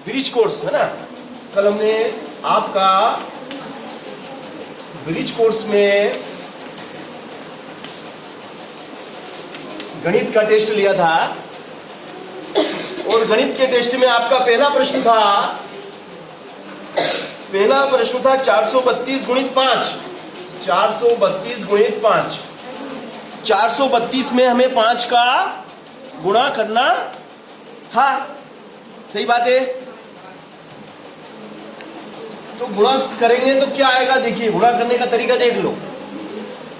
Bridge course है ना, कल हमने आपका ब्रिज कोर्स में गणित का टेस्ट लिया था और गणित के टेस्ट में आपका पहला प्रश्न था 432 गुणित 5। 432 गुणित 5। 432 में हमें 5 का गुणा करना था, सही बात है। तो गुणा करेंगे तो क्या आएगा, देखिए गुणा करने का तरीका देख लो।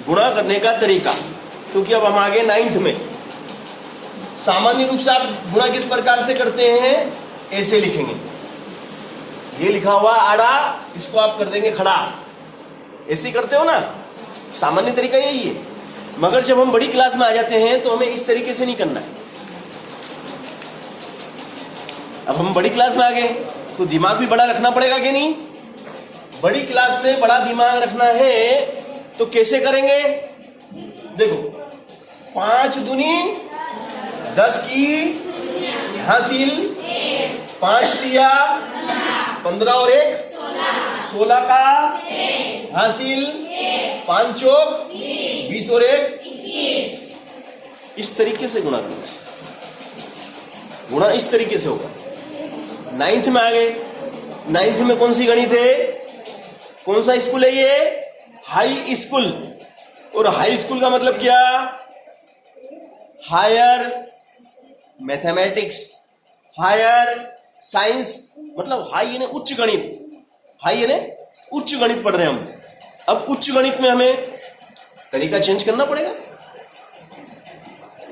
गुणा करने का तरीका, क्योंकि अब हम आगे 9th में। सामान्य रूप से आप गुणा किस प्रकार से करते हैं, ऐसे लिखेंगे। ये लिखा हुआ आड़ा, इसको आप कर देंगे खड़ा, ऐसे ही करते हो ना, सामान्य तरीका यही है। मगर जब हम बड़ी क्लास में आ जाते हैं तो हमें इस तरीके से नहीं करना है। अब हम बड़ी क्लास में आ गए तो दिमाग भी बड़ा रखना पड़ेगा कि नहीं। बड़ी क्लास में बड़ा दिमाग रखना है तो कैसे करेंगे, देखो 5 दूनी 10 की हासिल, 5 दिया 15 और 1 16 का हासिल, 5 चौक 20 और 1 इस तरीके से गुणा करना। गुणा इस तरीके से होगा। 9th में आ गए। 9th में कौन सी गणित है, कौन सा स्कूल है ये, हाई स्कूल। और हाई स्कूल का मतलब क्या, हायर मैथमेटिक्स, हायर साइंस, मतलब हाई यानी उच्च गणित। हाई यानी उच्च गणित पढ़ रहे हैं हम। अब उच्च गणित में हमें तरीका चेंज करना पड़ेगा,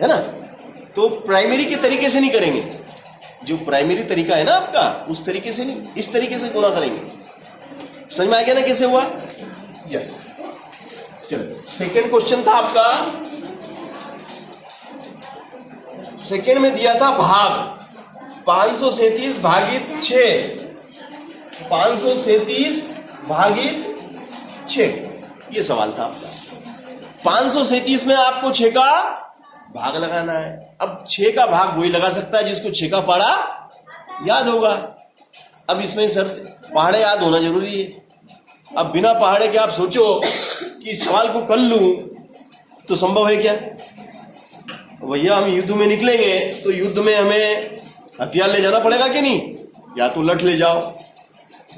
है ना। तो प्राइमरी के तरीके से नहीं करेंगे, जो प्राइमरी तरीका है ना आपका, उस तरीके से नहीं, इस तरीके से गुणा करेंगे। समझ में आ गया ना कैसे हुआ। यस, चलो सेकंड क्वेश्चन था आपका। सेकंड में दिया था भाग 537 भागित 6। 537 भागित 6 ये सवाल था आपका। 537 में आपको 6 का भाग लगाना है। अब 6 का भाग वही लगा सकता है जिसको 6 का पहाड़ा याद होगा। अब इसमें शर्त पहाड़े याद होना जरूरी है। अब बिना पहाड़े के आप सोचो कि इस सवाल को कर लूं तो संभव है क्या। भैया हम युद्ध में निकलेंगे तो युद्ध में हमें हथियार ले जाना पड़ेगा कि नहीं, या तो लठ ले जाओ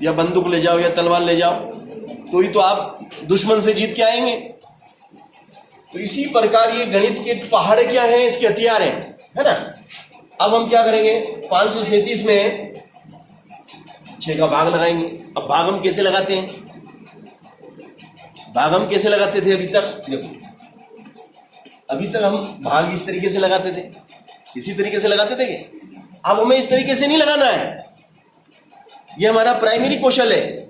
या बंदूक ले जाओ या तलवार ले जाओ, तो ही तो आप दुश्मन से जीत के आएंगे। तो इसी प्रकार ये गणित के पहाड़े क्या हैं, इसके हथियार हैं, है ना। अब हम क्या करेंगे, 537 में 6 का भाग लगाएंगे। अब भाग हम कैसे लगाते हैं, भाग हम कैसे लगाते थे अभी तक, देखो अभी तक हम भाग इस तरीके से लगाते थे, इसी तरीके से लगाते थे कि अब हमें इस तरीके से नहीं लगाना है। ये हमारा प्राइमरी कौशल है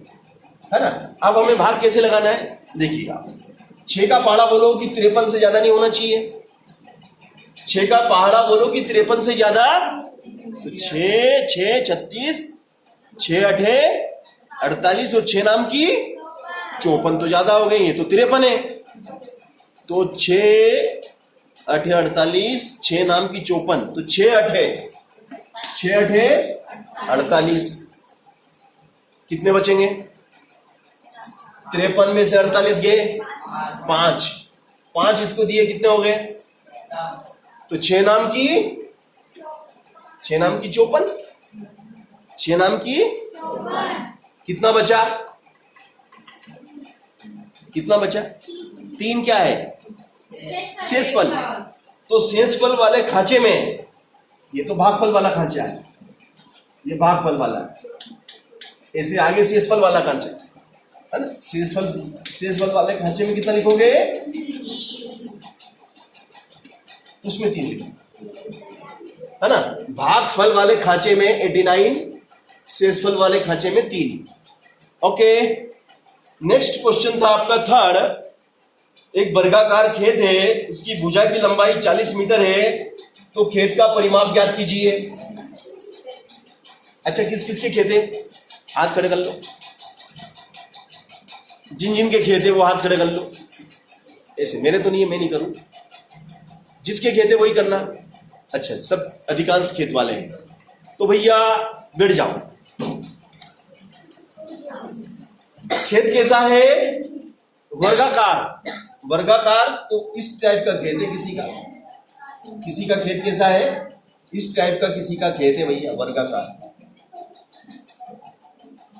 ना। अब हमें भाग कैसे लगाना है, देखिएगा 6 का पहाड़ा बोलो कि 53 से ज्यादा नहीं होना चाहिए। 6 का पहाड़ा बोलो कि 53 से ज्यादा, तो 6 6 36, 6 8 48 और 6 नाम की 54 तो ज्यादा हो गई, ये तो 53 है। तो 6 8 48, 6 नाम की 54, तो 6 8 48, कितने बचेंगे, 53 में से 48 गए 5 इसको दिए, कितने हो गए, तो 6 नाम की 54, 6 नाम की कितना बचा, 3 क्या है, शेषफल। तो शेषफल वाले खांचे में, ये तो भागफल वाला खांचा है, ये भागफल वाला है, ऐसे आगे शेषफल वाला खांचा है ना। शेषफल वाले खांचे में कितना लिखोगे, उसमें 3 लिखोगे, है ना। भागफल वाले खांचे में 89, शेषफल वाले खांचे में 3। ओके, नेक्स्ट क्वेश्चन था आपका थर्ड। एक वर्गाकार खेत है, उसकी भुजा की लंबाई 40 मीटर है, तो खेत का परिमाप ज्ञात कीजिए। अच्छा, किस किस के खेत है, हाथ खड़े कर लो। जिन जिन के खेत है वो हाथ खड़े कर लो। ऐसे मेरे तो नहीं है, मैं नहीं करूं, जिसके खेत है वही करना। अच्छा, सब अधिकांश खेत वाले हैं, तो भैया बैठ जाओ। खेत कैसा है? वर्गाकार। वर्गाकार, तो इस टाइप का खेत है किसी का। किसी का खेत कैसा है? इस टाइप का किसी का खेत है भैया, वर्गाकार,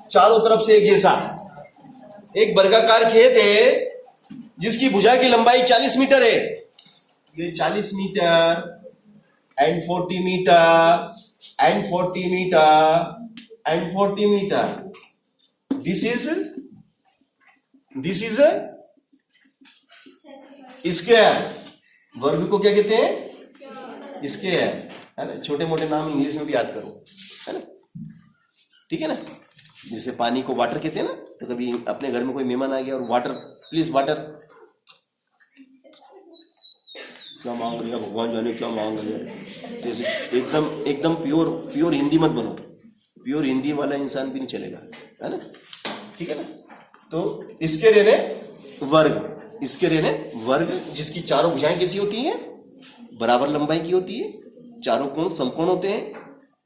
चारों तरफ से एक जैसा। एक वर्गाकार खेत है जिसकी भुजा की लंबाई 40 मीटर है। ये 40 metre and 40 metre and 40 metre and 40 metre. This is square. वर्ग को क्या कहते हैं? स्क्वायर, है ना। छोटे मोटे नाम इंग्लिश में भी याद करो, है ना, ठीक है ना। जैसे पानी को वाटर कहते हैं ना, तो कभी अपने घर में कोई मेहमान आ गया और वाटर, प्लीज वाटर, क्या मांग लिया भगवान जाने क्या मांग लिया। तो एकदम एकदम प्योर हिंदी मत बनो। प्योर हिंदी वाला इंसान भी नहीं चलेगा, है ना, ठीक है ना। तो इसके रहने वर्ग, इसके रहने वर्ग, जिसकी चारों भुजाएं कैसी होती हैं? बराबर लंबाई की होती है, चारों कोण समकोण होते हैं।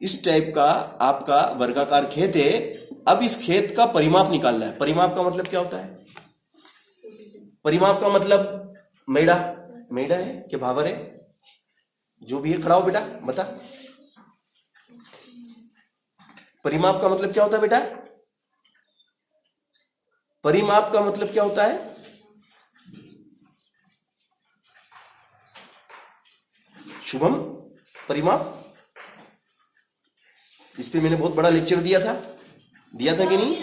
इस टाइप का आपका वर्गाकार खेत है। अब इस खेत का परिमाप निकालना है। परिमाप का मतलब क्या होता है? परिमाप का मतलब मेढ़ा, मेढ़ा है कि भावर है, जो भी है, खड़ा हो बेटा, बता। परिमाप का मतलब क्या होता है बेटा? परिमाप का मतलब क्या होता है? शुभम, परिमाप, इस पे मैंने बहुत बड़ा लेक्चर दिया था कि नहीं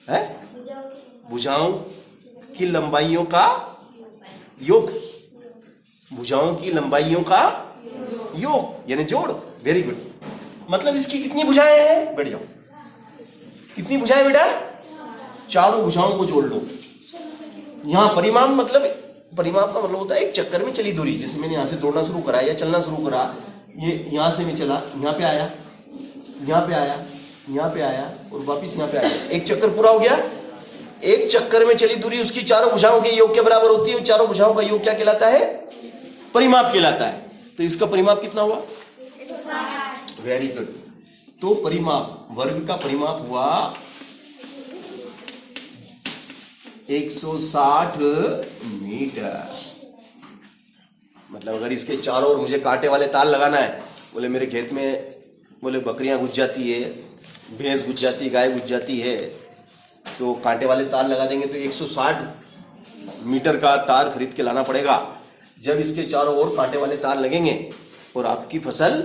है? भुजाओं की लंबाइयों का योग, भुजाओं की लंबाइयों का योग यानी जोड़। Very good. मतलब इसकी कितनी भुजाएं हैं? बैठ जाओ। कितनी भुजाएं बेटा? चारों भुजाओं को जोड़ लो। यहां परिमाप मतलब, परिमाप का मतलब होता है एक चक्कर में चली दूरी। जैसे मैंने यहां से दौड़ना शुरू करा या चलना शुरू करा, ये यहां से मैं चला, यहां पे आया, यहां पे आया, यहां पे आया और वापिस यहां पे आया, एक चक्कर पूरा हो गया। एक चक्कर में चली दूरी उसकी चारों भुजाओं के योग के बराबर होती है। चारों भुजाओं का योग क्या कहलाता है? परिमाप कहलाता है। तो इसका परिमाप कितना हुआ? 160। Very good. तो परिमाप, वर्ग का परिमाप हुआ 160 मीटर। मतलब अगर इसके चारों ओर मुझे कांटे वाले तार लगाना है, बोले मेरे खेत में बोले बकरियां घुस जाती है, भैंस घुस जाती है, गाय घुस जाती है, तो कांटे वाले तार लगा देंगे तो 160 मीटर का तार खरीद के लाना पड़ेगा। जब इसके चारों ओर कांटे वाले तार लगेंगे और आपकी फसल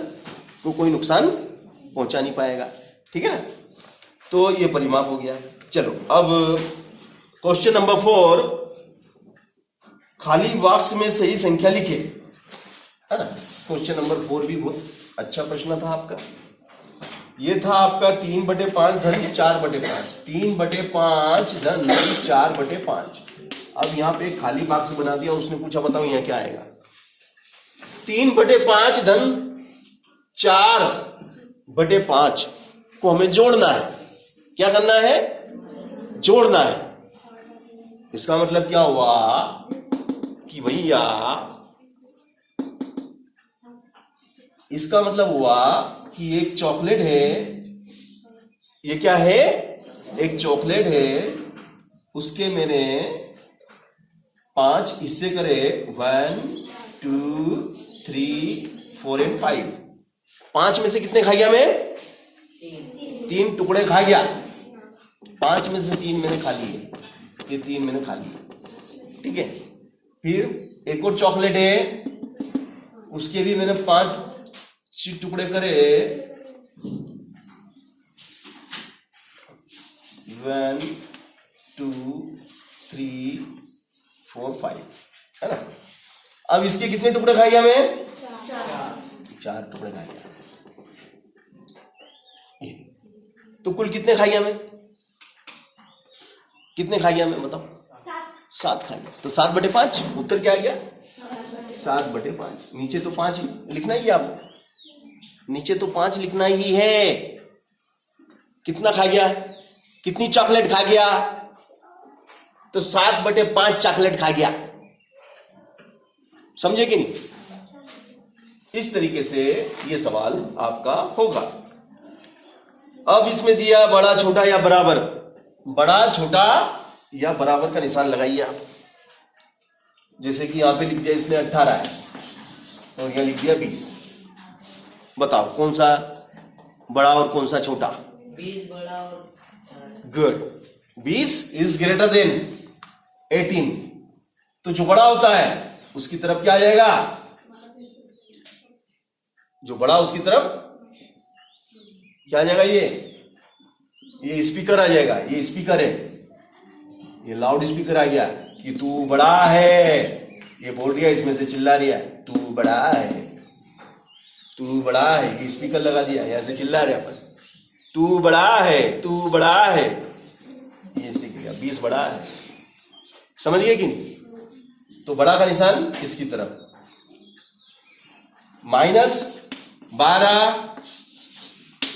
को कोई नुकसान पहुंचा नहीं पाएगा, ठीक है ना। तो ये परिमाप हो गया। चलो अब क्वेश्चन नंबर 4, खाली बॉक्स में सही संख्या लिखे, है ना। क्वेश्चन नंबर 4 भी बहुत अच्छा प्रश्न था आपका। ये था आपका 3/5 धन 4/5, 3/5 धन 4/5। अब यहाँ पे खाली बॉक्स बना दिया, उसने पूछा बताओ यहाँ क्या आएगा। 3/5 धन 4/5 को हमें जोड़ना है। क्या करना है? जोड़ना है। इसका मतलब क्या हुआ कि भैया, इसका मतलब हुआ कि एक चॉकलेट है, ये क्या है? एक चॉकलेट है, उसके मैंने 5 हिस्से करे, 1 2 3 4 एंड 5। 5 में से कितने खा गया मैं? 3 टुकड़े खा गया। 5 में से 3 मैंने खा लिए, ये 3 मैंने खा लिए, ठीक है। फिर एक और चॉकलेट है, उसके भी मैंने 5 टुकड़े करे, 1 2 3 4 5, है ना। अब इसके कितने टुकड़े खा गया मैं? 4 टुकड़े खा गया। तो कुल कितने खा गया मैं? कितने खा गया मैं बताओ? 7 खा गया। तो 7/5 उत्तर क्या आ गया? 7/5। नीचे तो 5 लिखना ही है आपको, नीचे तो 5 लिखना ही है। कितना खा गया? कितनी चॉकलेट खा गया? तो 7/5 चॉकलेट खा गया। समझे कि नहीं? इस तरीके से ये सवाल आपका होगा। अब इसमें दिया बड़ा छोटा या बराबर, बड़ा छोटा या बराबर का निशान लगाइए आप। जैसे कि यहां पे लिख दिया इसने 18 है और यहां लिख दिया 20। बताओ कौन सा बड़ा और कौन सा छोटा? 20 बड़ा और गुड। 20 is greater than 18। तो जो बड़ा होता है उसकी तरफ क्या आ जाएगा? जो बड़ा उसकी तरफ क्या आ जाएगा? ये स्पीकर आ जाएगा। ये स्पीकर है, ये लाउड स्पीकर आ गया कि तू बड़ा है। ये बोल दिया, इसमें से चिल्ला रहा है तू बड़ा है, तू बड़ा है। ये स्पीकर लगा दिया, यहां से चिल्ला रहे अपन तू बड़ा है, तू बड़ा है। ये सीख गया 20 बड़ा है। समझ गए कि नहीं? तो बड़ा का निशान इसकी तरफ। -12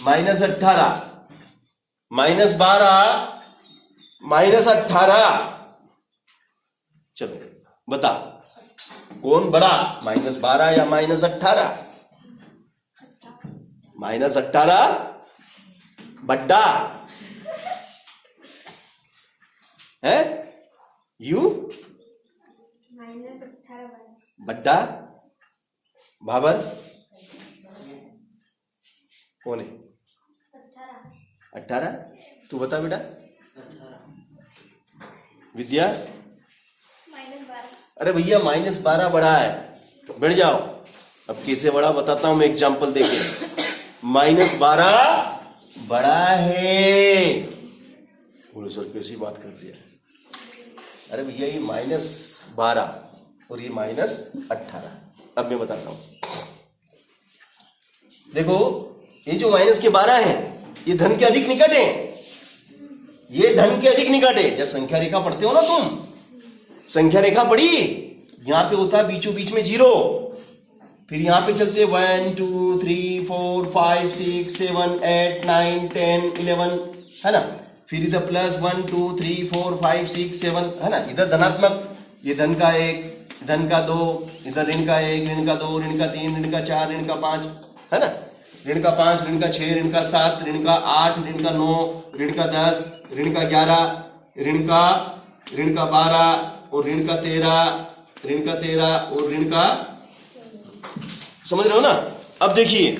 -18 -12 -18। चलो बता कौन बड़ा, -12 या -18? -18 बड्डा है, यू बड्डा भाबर कौन है? 18। तू बता बेटा। 18 विद्या? अरे भैया -12 बड़ा है। बैठ जाओ। अब कैसे बड़ा बताता हूं मैं एग्जांपल देके। -12 बड़ा है। बोलो सर कैसी बात कर रही है? अरे भैया ये -12 और ये -18। अब मैं बताता हूं। देखो ये जो -12 है ये धन के अधिक निकट है। ये धन के अधिक निकट है। जब संख्या रेखा पढ़ते हो ना तुम, संख्या रेखा पढ़ी, यहां पे होता है बीचों बीच में 0। फिर यहां पे चलते 1 2 3 4 5 6 7 8 9 10 11 है ना। फिर इधर +1 2 3 4 5 6 7 है ना। इधर धनात्मक, ये धन का 1, धन का 2, इधर ऋण का 1, ऋण का 2, ऋण का 3, ऋण का 4, ऋण का 5 है ना। ऋण का 5, ऋण का 6, ऋण का 7, ऋण का 8, ऋण का 9, ऋण का 10, ऋण का 11, ऋण का 12 और ऋण का 13, ऋण का 13 और ऋण का, समझ रहे हो ना। अब देखिए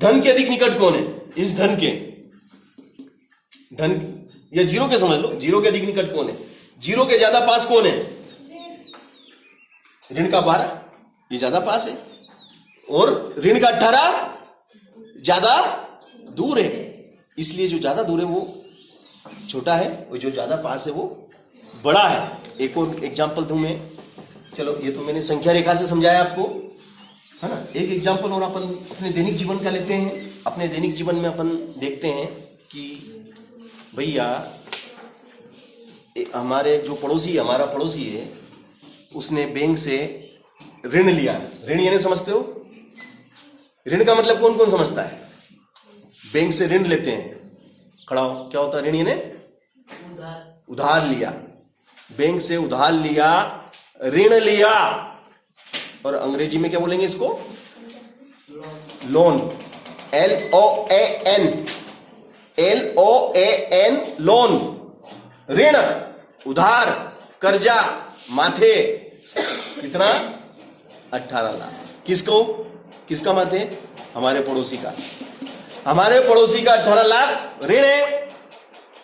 धन के अधिक निकट कौन है? इस धन के, धन या 0 के समझ लो, 0 के अधिक निकट कौन है? 0 के ज्यादा पास कौन है? ऋण का 12, ये ज्यादा पास है। और ऋण का 18 ज्यादा दूर है। इसलिए जो ज्यादा दूर है वो छोटा है और जो ज्यादा पास है वो बड़ा है। एक और एग्जांपल दूं मैं। चलो ये तो मैंने संख्या रेखा से समझाया आपको है ना। एक एग्जांपल और अपन अपने दैनिक जीवन का लेते हैं। अपने दैनिक जीवन में अपन देखते हैं कि भैया हमारे जो पड़ोसी, हमारा पड़ोसी है, उसने बैंक से ऋण लिया। ऋण यानी समझते हो? ऋण का मतलब कौन कौन समझता है? बैंक से ऋण लेते हैं। खड़ा हो, क्या होता है ऋण? यानी उधार लिया। बैंक से उधार लिया, ऋण लिया। और अंग्रेजी में क्या बोलेंगे इसको? लोन। LOAN, LOAN, loan. ऋण, उधार, कर्जा, माथे। कितना? 18 लाख। किसको? किसका माथे? हमारे पड़ोसी का। हमारे पड़ोसी का 18 लाख ऋण है।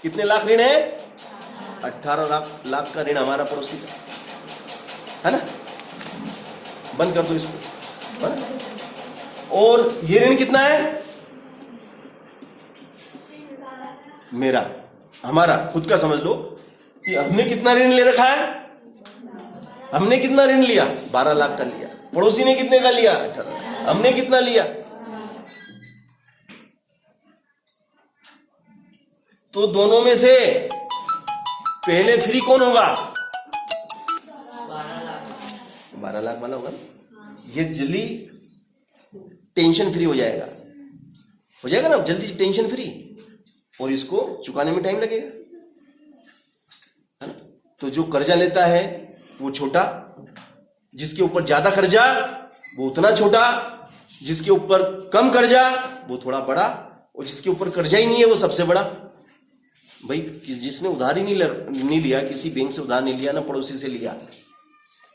कितने लाख ऋण है? 18 लाख का ऋण हमारा पड़ोसी का है ना। बंद कर दो इसको। और ये ऋण कितना है? मेरा, हमारा खुद का समझ लो कि हमने कितना ऋण ले रखा है। हमने कितना ऋण लिया? 12 लाख का लिया। पड़ोसी ने कितने का लिया? 18 लाख। हमने कितना लिया? तो दोनों में से पहले फ्री कौन होगा? 12 लाख वाला होगा ना। ये जल्दी टेंशन फ्री हो जाएगा ना, जल्दी टेंशन फ्री। और इसको चुकाने में टाइम लगेगा है ना। तो जो कर्जा लेता है वो छोटा, जिसके ऊपर ज्यादा कर्जा वो उतना छोटा, जिसके ऊपर कम कर्जा वो थोड़ा बड़ा, और जिसके ऊपर कर्जा ही नहीं है वो सबसे बड़ा। भाई जिसने उधार ही नहीं लिया, किसी बैंक से उधार नहीं लिया, ना पड़ोसी से लिया,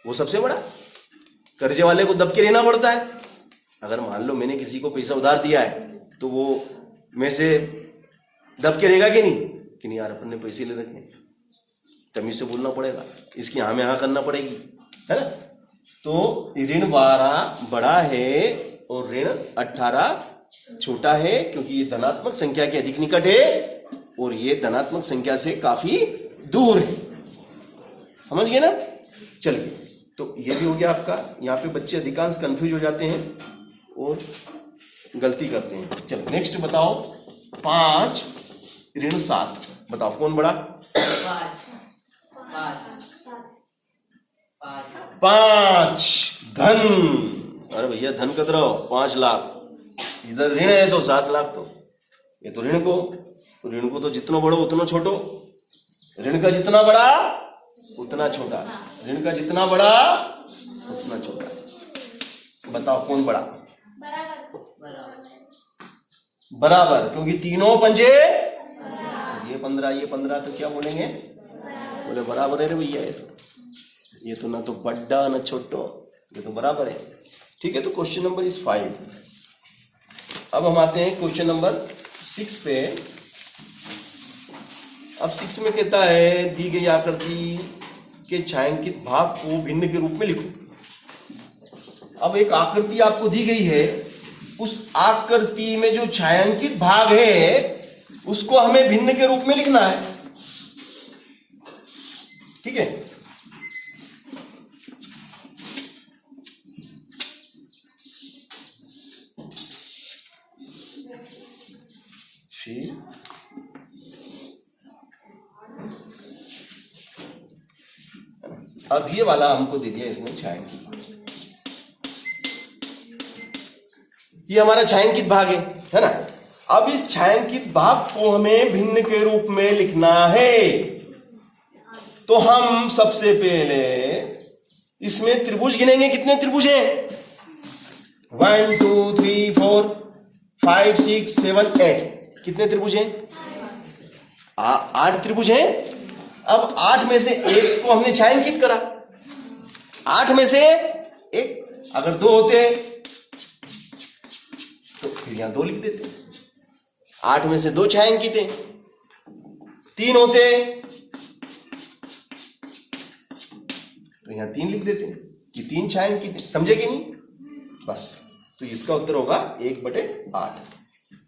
वो सबसे बड़ा। कर्जे वाले को दब के रहना पड़ता है। अगर मान लो मैंने किसी को पैसा उधार दिया है तो वो में से दब के रहेगा कि नहीं, कि नहीं यार अपन ने पैसे ले रखे, तमीज से बोलना पड़ेगा, इसकी हाँ में हाँ करना पड़ेगी, है ना। तो ऋण 12 बड़ा है और ऋण 18 छोटा है, क्योंकि ये धनात्मक संख्या के अधिक निकट है और ये धनात्मक संख्या से काफी दूर है। समझ गए ना। चलिए, तो ये भी हो गया आपका। यहाँ पे बच्चे अधिकांश कंफ्यूज हो जाते हैं और गलती करते हैं। चलो नेक्स्ट बताओ, 5 ऋण 7, बताओ कौन बड़ा। 5 धन। अरे भैया धन कद रहो 5 लाख, इधर ऋण है तो 7 लाख, तो ये तो ऋण को तो जितना बड़ो उतना छोटो, ऋण का जितना बड़ा उतना छोटा, ऋण का जितना बड़ा उतना छोटा। बताओ कौन बड़ा। बराबर, क्योंकि तीनों पंजे, ये 15 तो क्या बोलेंगे, बोले बराबर है रे भैया, ये तो ना तो बड़ा ना छोटो, ये तो बराबर है। ठीक है, तो क्वेश्चन नंबर इज 5। अब हम आते हैं क्वेश्चन नंबर 6 पे। अब 6 में कहता है दी गई आकृति के छायांकित भाग को भिन्न के रूप में लिखो। अब एक आकृति आपको दी गई है, उस आकृति में जो छायांकित भाग है उसको हमें भिन्न के रूप में लिखना है। ठीक है, फिर अब ये वाला हमको दे दिया इसने छायांकित, ये हमारा छायांकित भाग है ना। अब इस छायांकित भाग को हमें भिन्न के रूप में लिखना है, तो हम सबसे पहले इसमें त्रिभुज गिनेंगे। कितने त्रिभुज हैं? 1 2 3 4 5 6 7 8। कितने त्रिभुज हैं? 8 त्रिभुज हैं। अब 8 में से एक को हमने छायांकित करा, 8 में से एक, अगर 2 होते तो फिर यहां 2 लिख देते। 8 में से 2 छायांकित हैं। 3 होते तो यहां 3 लिख देते कि 3 छायांकित हैं। समझे कि नहीं? बस, तो इसका उत्तर होगा 1/8।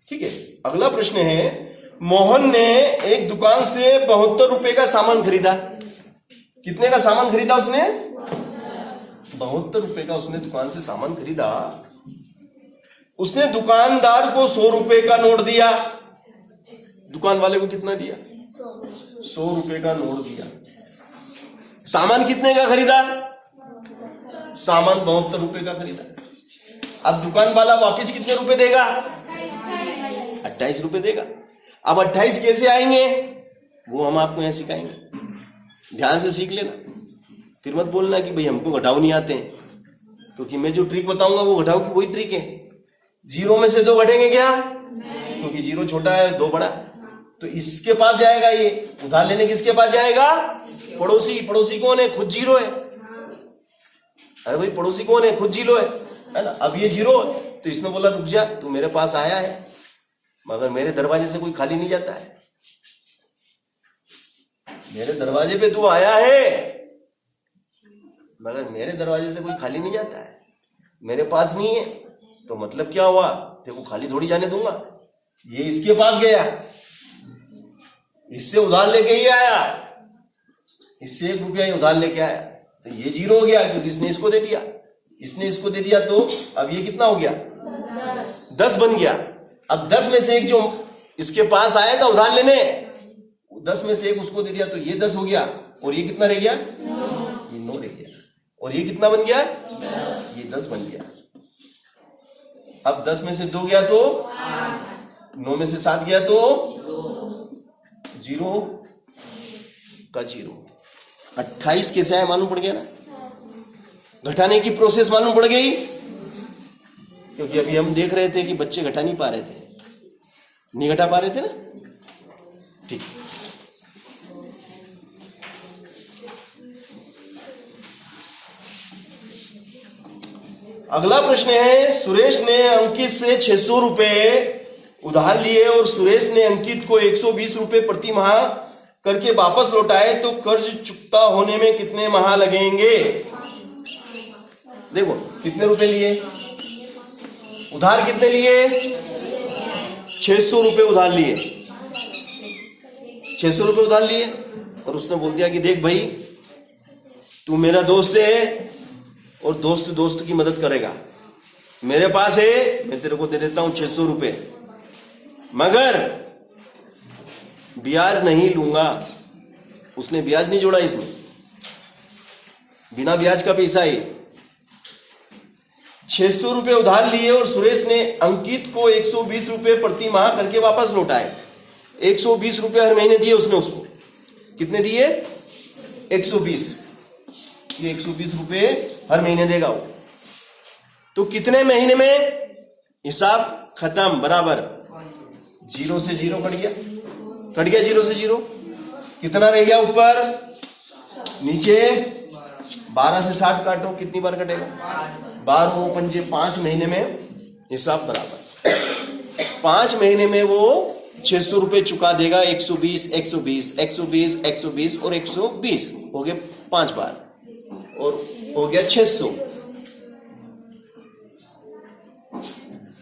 ठीक है, अगला प्रश्न है, मोहन ने एक दुकान से 72 रुपए का सामान खरीदा। कितने का सामान खरीदा उसने? 72 रुपए का उसने दुकान से सामान खरीदा। उसने दुकानदार को 100 रुपए का नोट दिया। दुकान वाले को कितना दिया? 100 रुपए का नोट दिया। सामान कितने का खरीदा? सामान 72 रुपए का खरीदा। अब दुकान वाला वापस कितने रुपए देगा? 28 रुपए देगा। अब 28 कैसे आएंगे वो हम आपको यहां सिखाएंगे, ध्यान से सीख लेना। फिर मत बोलना कि भाई हमको घटाओ नहीं आते हैं, क्योंकि मैं जो ट्रिक बताऊंगा वो घटाओ की वही ट्रिक है। 0 में से 2 घटेंगे क्या? क्योंकि 0 छोटा है 2 बड़ा, तो इसके पास जाएगा। ये उधार लेने किसके पास जाएगा? पड़ोसी। पड़ोसी कौन है? खुद 0 है। अरे भाई पड़ोसी कौन है? खुद 0 है ना। अब ये 0 है तो इसने बोला रुक जा, तू मेरे पास आया है मगर मेरे दरवाजे से कोई खाली नहीं जाता है। मेरे दरवाजे पे तू आया है मगर मेरे दरवाजे से कोई खाली नहीं जाता है। मेरे पास नहीं है तो मतलब क्या हुआ? तेरे को खाली थोड़ी जाने दूंगा। ये इसके पास गया, इससे उधार लेके ही आया, इससे 1 रुपया ही उधार लेके आया, तो ये 0 हो गया क्योंकि इसने इसको दे दिया। इसने इसको दे दिया तो अब ये कितना हो गया? 10 बन गया। अब 10 में से एक जो इसके पास आया था उधार लेने, 10 में से एक उसको दे दिया तो ये 10 हो गया। और ये कितना रह गया? ये 9 रह गया। और ये कितना बन गया? ये 10 बन गया। अब 10 में से 2 गया तो 9 में से 7 गया तो 0 का 0। 28 कैसे आया मालूम पड़ गया ना। घटाने की प्रोसेस मालूम पड़ गई, क्योंकि अभी हम देख रहे थे कि बच्चे घटा नहीं पा रहे थे, नहीं घटा पा रहे थे ना। ठीक। अगला प्रश्न है, सुरेश ने अंकित से 600 रुपए उधार लिए और सुरेश ने अंकित को 120 रुपए प्रति माह करके वापस लौटाए, तो कर्ज चुकता होने में कितने माह लगेंगे? देखो कितने रुपए लिए, उधार कितने लिए? 600 रुपए उधार लिए, 600 रुपए उधार लिए और उसने बोल दिया कि देख भाई, तू मेरा दोस्त है और दोस्त दोस्त की मदद करेगा, मेरे पास है, मैं तेरे को दे देता हूं 600 रुपए, मगर ब्याज नहीं लूंगा। उसने ब्याज नहीं जोड़ा इसमें, बिना ब्याज का पैसा ही। 600 रुपए उधार लिए और सुरेश ने अंकित को 120 रुपए प्रति माह करके वापस लौटाए। 120 रुपए हर महीने दिए उसने उसको। कितने दिए? 120। ये 120 रुपए हर महीने देगा वो। तो कितने महीने में? हिसाब खत्म, बराबर। 0 से 0 कट गया, 0 से 0। कितना रह गया ऊपर? नीचे 12 से 60 काटो, कितनी बार कटेगा? 12 पंजे 5 महीने में हिसाब बराबर। 5 महीने में वो 600 रुपए चुका देगा। 120, 120, 120, 120 और 120 हो गए 5 बार और हो गया 600।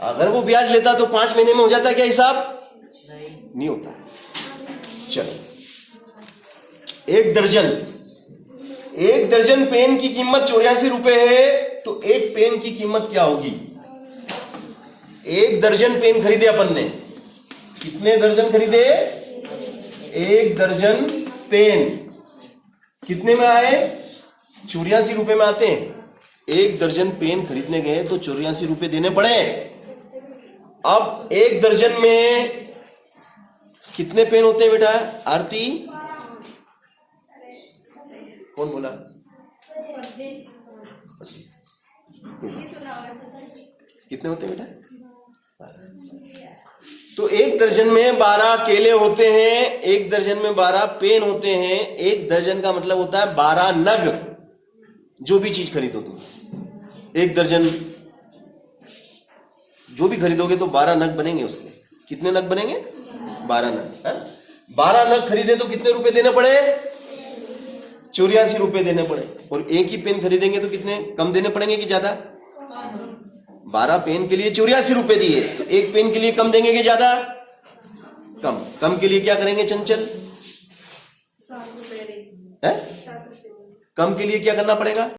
अगर वो ब्याज लेता तो 5 महीने में हो जाता क्या हिसाब? नहीं होता। चलो, एक दर्जन पेन की कीमत 84 रुपए है, तो एक पेन की कीमत क्या होगी? एक दर्जन पेन खरीदे अपन ने। कितने दर्जन खरीदे? एक दर्जन पेन कितने में आए? 84 रुपए में आते हैं। एक दर्जन पेन खरीदने गए तो 84 रुपए देने पड़े। अब एक दर्जन में कितने पेन होते हैं बेटा? आरती, कौन बोला? कितने होते हैं बेटा? तो एक दर्जन में 12 केले होते हैं, एक दर्जन में 12 पेन होते हैं। एक दर्जन का मतलब होता है 12 नग। जो भी चीज खरीदो तुम, एक दर्जन जो भी खरीदोगे तो 12 नग बनेंगे उसके। कितने नग बनेंगे? 12 नग। 12 नग खरीदे तो कितने रुपए देने पड़े? 84 रुपए देने पड़े। और एक ही पेन खरीदेंगे तो कितने कम देने पड़ेंगे कि ज्यादा? 12 पेन के लिए 84 रुपए दिए, तो एक पेन के लिए कम देंगे कि ज्यादा? कम। कम के लिए क्या करेंगे चंचल? कम के लिए क्या करना पड़ेगा?